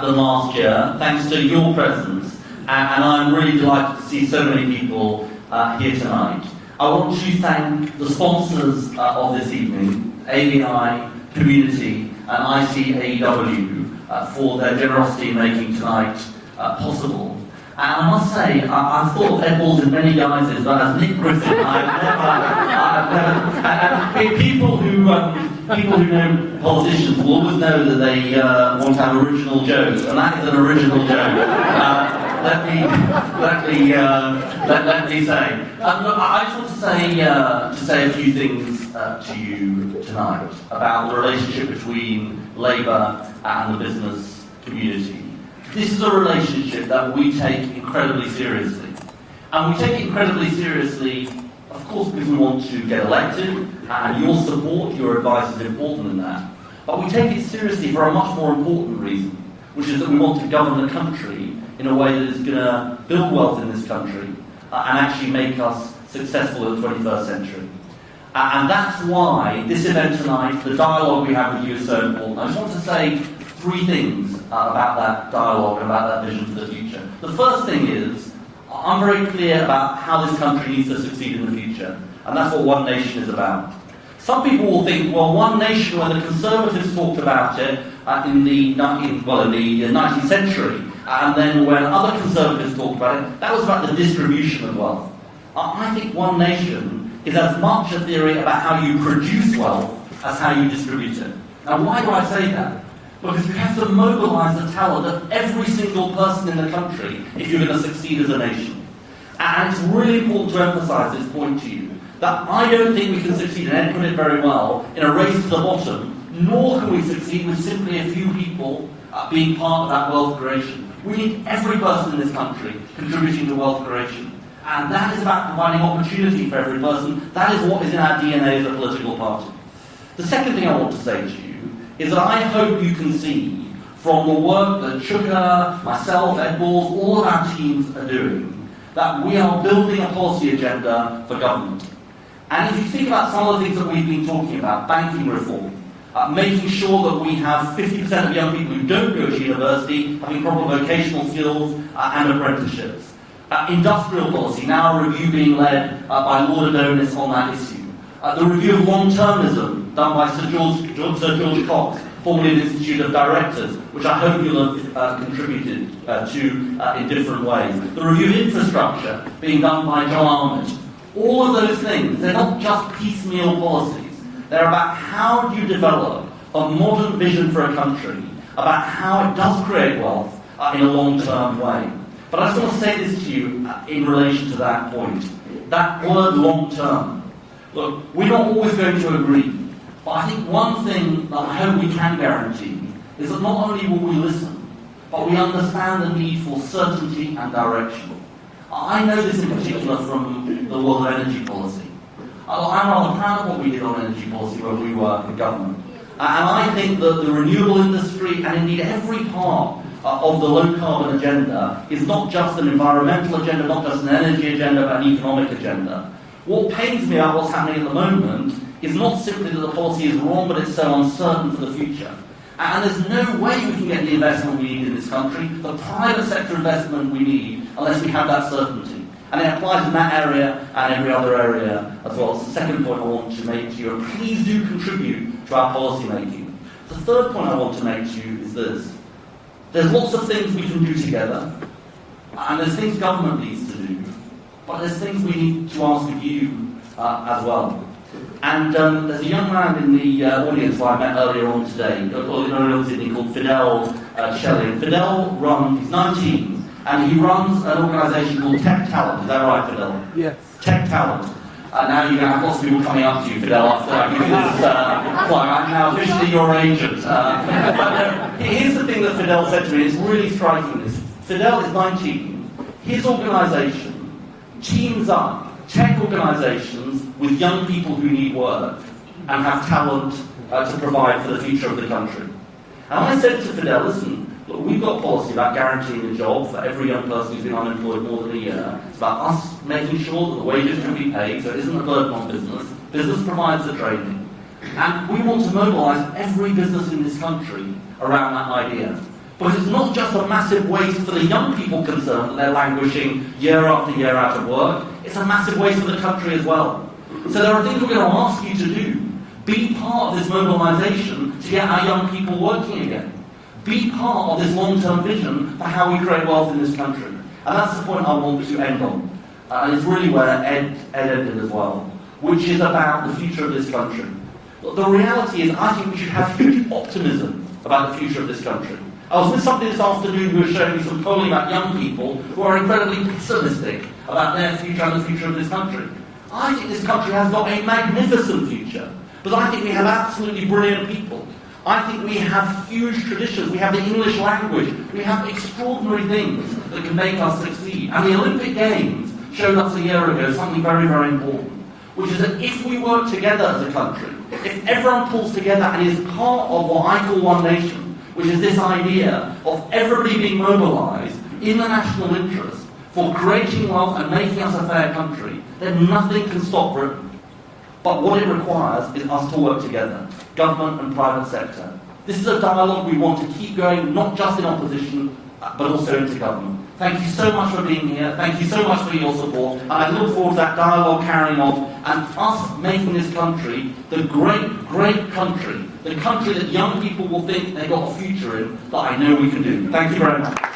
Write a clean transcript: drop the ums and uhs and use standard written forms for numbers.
than last year, thanks to your presence, and I'm really delighted to see so many people here tonight. I want to thank the sponsors of this evening, ABI, Community, and ICAEW, for their generosity in making tonight possible. And I must say, I've thought of Ed Balls in many guises, but as Nick Griffin, people who know politicians will always know that they want to have original jokes, and that is an original joke. Let me say. Look, I just want to say a few things to you tonight about the relationship between Labour and the business community. This is a relationship that we take incredibly seriously. And we take it incredibly seriously, of course, because we want to get elected, and your support, your advice is important in that. But we take it seriously for a much more important reason, which is that we want to govern the country in a way that is going to build wealth in this country and actually make us successful in the 21st century. And that's why this event tonight, the dialogue we have with you is so important. I just want to say three things about that dialogue and about that vision for the future. The first thing is, I'm very clear about how this country needs to succeed in the future, and that's what One Nation is about. Some people will think, well, One Nation, when the Conservatives talked about it in the 19th century, and then when other Conservatives talked about it, that was about the distribution of wealth. I think One Nation is as much a theory about how you produce wealth as how you distribute it. Now, why do I say that? Because you have to mobilise the talent of every single person in the country if you're going to succeed as a nation. And it's really important to emphasise this point to you, that I don't think we can succeed, and Ed put it very well, in a race to the bottom, nor can we succeed with simply a few people being part of that wealth creation. We need every person in this country contributing to wealth creation. And that is about providing opportunity for every person. That is what is in our DNA as a political party. The second thing I want to say to you is that I hope you can see from the work that Chuka, myself, Ed Balls, all of our teams are doing, that we are building a policy agenda for government. And if you think about some of the things that we've been talking about, banking reform, making sure that we have 50% of young people who don't go to university having proper vocational skills and apprenticeships. Industrial policy, now a review being led by Lord Adonis on that issue. The review of long-termism done by Sir George Cox, formerly of the Institute of Directors, which I hope you'll have contributed to in different ways. The review of infrastructure being done by John Armitage. All of those things, they're not just piecemeal policies. They're about how do you develop a modern vision for a country, about how it does create wealth in a long-term way. But I just want to say this to you in relation to that point. That word long-term. Look, we're not always going to agree, but I think one thing that I hope we can guarantee is that not only will we listen, but we understand the need for certainty and direction. I know this in particular from the world of energy policy. I'm rather proud of what we did on energy policy when we were in government. And I think that the renewable industry, and indeed every part of the low-carbon agenda, is not just an environmental agenda, not just an energy agenda, but an economic agenda. What pains me about what's happening at the moment is not simply that the policy is wrong, but it's so uncertain for the future. And there's no way we can get the investment we need in this country, the private sector investment we need, unless we have that certainty. And it applies in that area and every other area as well. It's the second point I want to make to you, and please do contribute to our policy making. The third point I want to make to you is this. There's lots of things we can do together, and there's things government needs to do, but there's things we need to ask of you as well. And there's a young man in the audience who I met earlier on today, called Fidel Shelley. Fidel he's 19, and he runs an organisation called Tech Talent. Is that right, Fidel? Yes. Tech Talent. Now you're going to have lots of people coming up to you, Fidel, after I give you this plug. I'm now officially your agent. But here's the thing that Fidel said to me, it's really striking this. Fidel is 19. His organisation teams up tech organisations with young people who need work and have talent to provide for the future of the country. And I said to Fidel, listen, look, we've got policy about guaranteeing a job for every young person who's been unemployed more than a year. It's about us making sure that the wages can be paid, so it isn't a burden on business. Business provides the training. And we want to mobilise every business in this country around that idea. But it's not just a massive waste for the young people concerned that they're languishing year after year out of work, it's a massive waste for the country as well. So there are things we're going to ask you to do. Be part of this mobilisation to get our young people working again. Be part of this long-term vision for how we create wealth in this country. And that's the point I want to end on. And it's really where Ed ended as well, which is about the future of this country. But the reality is, I think we should have huge optimism about the future of this country. I was with somebody this afternoon who was showing me some polling about young people who are incredibly pessimistic about their future and the future of this country. I think this country has got a magnificent future, but I think we have absolutely brilliant people. I think we have huge traditions. We have the English language. We have extraordinary things that can make us succeed. And the Olympic Games showed us a year ago something very, very important, which is that if we work together as a country, if everyone pulls together and is part of what I call One Nation, which is this idea of everybody being mobilised in the national interest for creating wealth and making us a fair country, then nothing can stop Britain. But what it requires is us to work together, government and private sector. This is a dialogue we want to keep going, not just in opposition, but also into government. Thank you so much for being here. Thank you so much for your support. And I look forward to that dialogue carrying on and us making this country the great, great country, the country that young people will think they've got a future in, that I know we can do. Thank you very much.